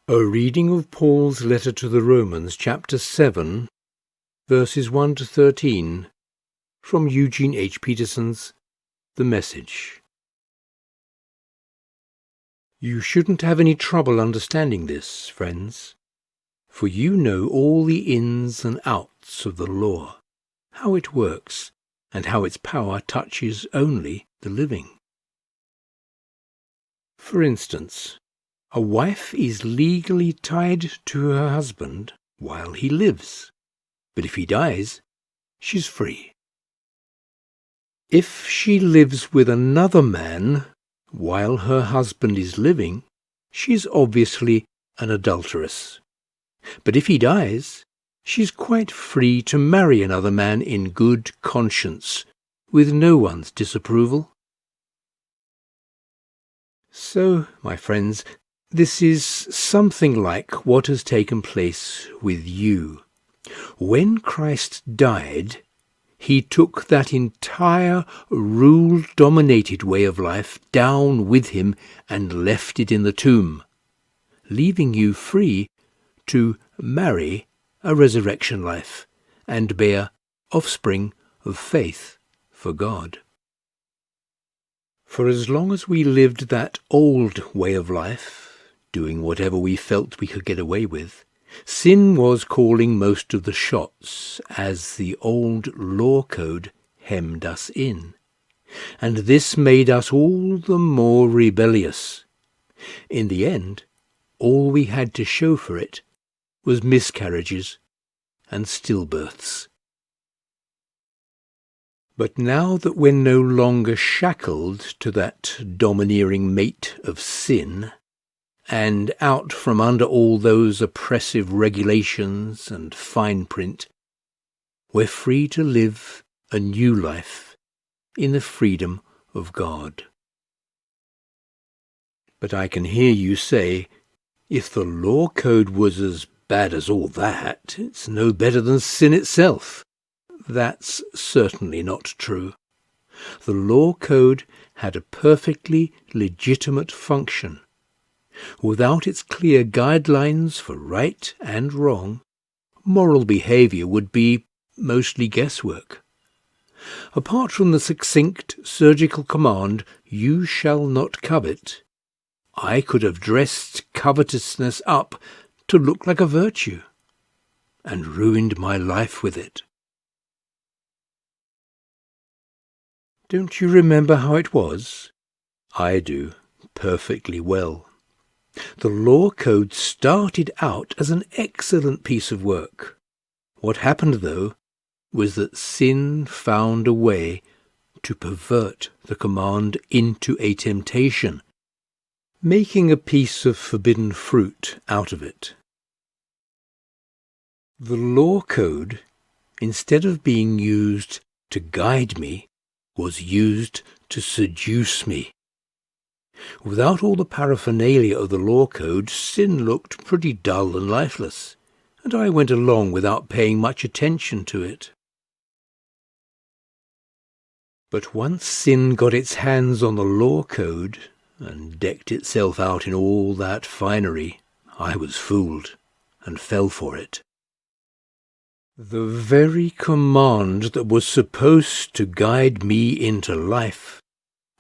A reading of Paul's letter to the Romans, chapter 7, verses 1 to 13, from Eugene H. Peterson's The Message. You shouldn't have any trouble understanding this, friends, for you know all the ins and outs of the law, how it works, and how its power touches only the living. For instance, a wife is legally tied to her husband while he lives, but if he dies, she's free. If she lives with another man while her husband is living, she's obviously an adulteress. But if he dies, she's quite free to marry another man in good conscience, with no one's disapproval. So, my friends, this is something like what has taken place with you. When Christ died, he took that entire rule-dominated way of life down with him and left it in the tomb, leaving you free to marry a resurrection life and bear offspring of faith for God. For as long as we lived that old way of life, doing whatever we felt we could get away with, sin was calling most of the shots as the old law code hemmed us in. And this made us all the more rebellious. In the end, all we had to show for it was miscarriages and stillbirths. But now that we're no longer shackled to that domineering mate of sin, and out from under all those oppressive regulations and fine print, we're free to live a new life in the freedom of God. But I can hear you say, if the law code was as bad as all that, it's no better than sin itself. That's certainly not true. The law code had a perfectly legitimate function. Without its clear guidelines for right and wrong, moral behavior would be mostly guesswork. Apart from the succinct surgical command, "You shall not covet," I could have dressed covetousness up to look like a virtue, and ruined my life with it. Don't you remember how it was? I do, perfectly well. The law code started out as an excellent piece of work. What happened, though, was that sin found a way to pervert the command into a temptation, making a piece of forbidden fruit out of it. The law code, instead of being used to guide me, was used to seduce me. Without all the paraphernalia of the law code, sin looked pretty dull and lifeless, and I went along without paying much attention to it. But once sin got its hands on the law code and decked itself out in all that finery, I was fooled and fell for it. The very command that was supposed to guide me into life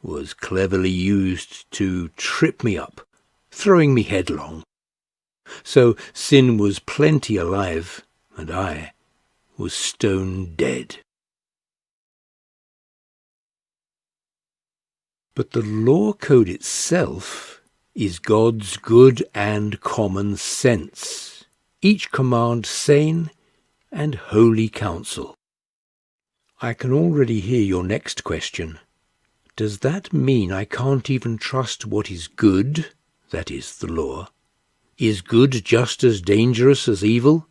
was cleverly used to trip me up, throwing me headlong. So sin was plenty alive, and I was stone dead. But the law code itself is God's good and common sense, each command sane and holy counsel. I can already hear your next question. Does that mean I can't even trust what is good, that is, the law? Is good just as dangerous as evil?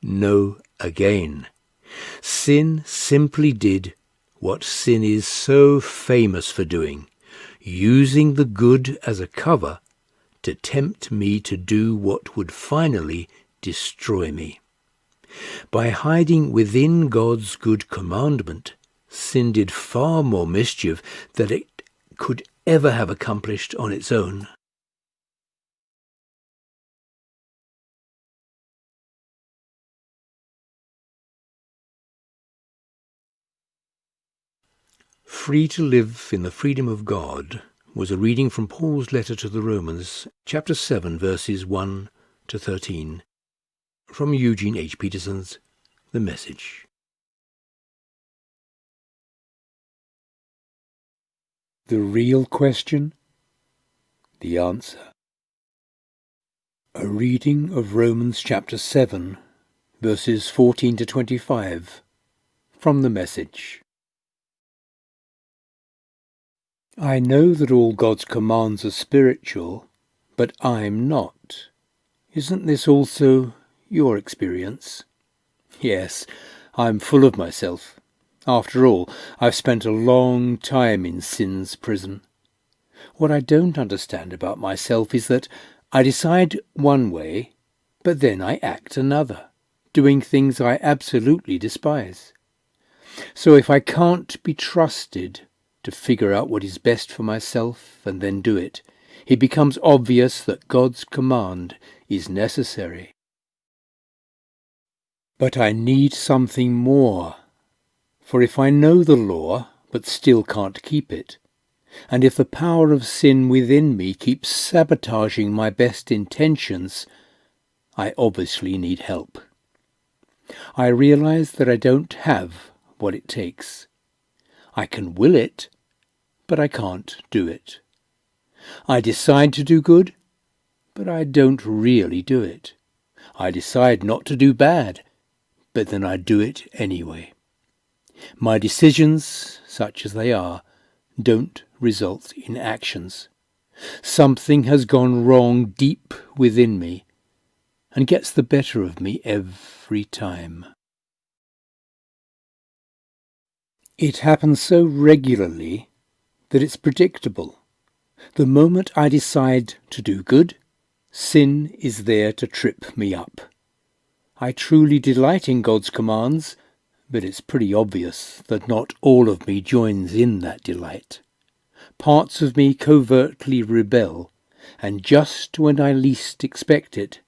No, again. Sin simply did what sin is so famous for doing, using the good as a cover to tempt me to do what would finally destroy me. By hiding within God's good commandment, sin did far more mischief than it could ever have accomplished on its own. Free to live in the freedom of God was a reading from Paul's letter to the Romans, chapter 7, verses 1 to 13, from Eugene H. Peterson's The Message. The real question? The answer. A reading of Romans chapter 7, verses 14 to 25, from The Message. I know that all God's commands are spiritual, but I'm not. Isn't this also your experience? Yes, I'm full of myself. After all, I've spent a long time in sin's prison. What I don't understand about myself is that I decide one way, but then I act another, doing things I absolutely despise. So if I can't be trusted to figure out what is best for myself and then do it, it becomes obvious that God's command is necessary. But I need something more, for if I know the law but still can't keep it, and if the power of sin within me keeps sabotaging my best intentions, I obviously need help. I realize that I don't have what it takes. I can will it, but I can't do it. I decide to do good, but I don't really do it. I decide not to do bad, but then I do it anyway. My decisions, such as they are, don't result in actions. Something has gone wrong deep within me and gets the better of me every time. It happens so regularly that it's predictable. The moment I decide to do good, sin is there to trip me up. I truly delight in God's commands, but it's pretty obvious that not all of me joins in that delight. Parts of me covertly rebel, and just when I least expect it,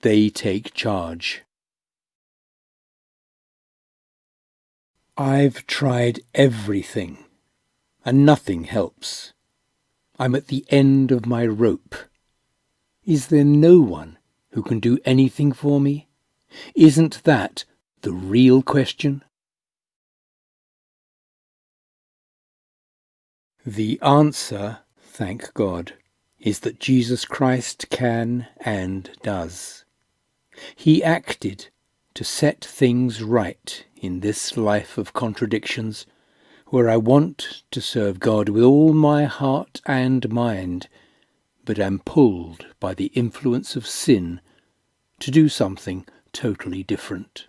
they take charge. I've tried everything, and nothing helps. I'm at the end of my rope. Is there no one who can do anything for me? Isn't that the real question? The answer, thank God, is that Jesus Christ can and does. He acted to set things right in this life of contradictions, where I want to serve God with all my heart and mind, but am pulled by the influence of sin to do something totally different.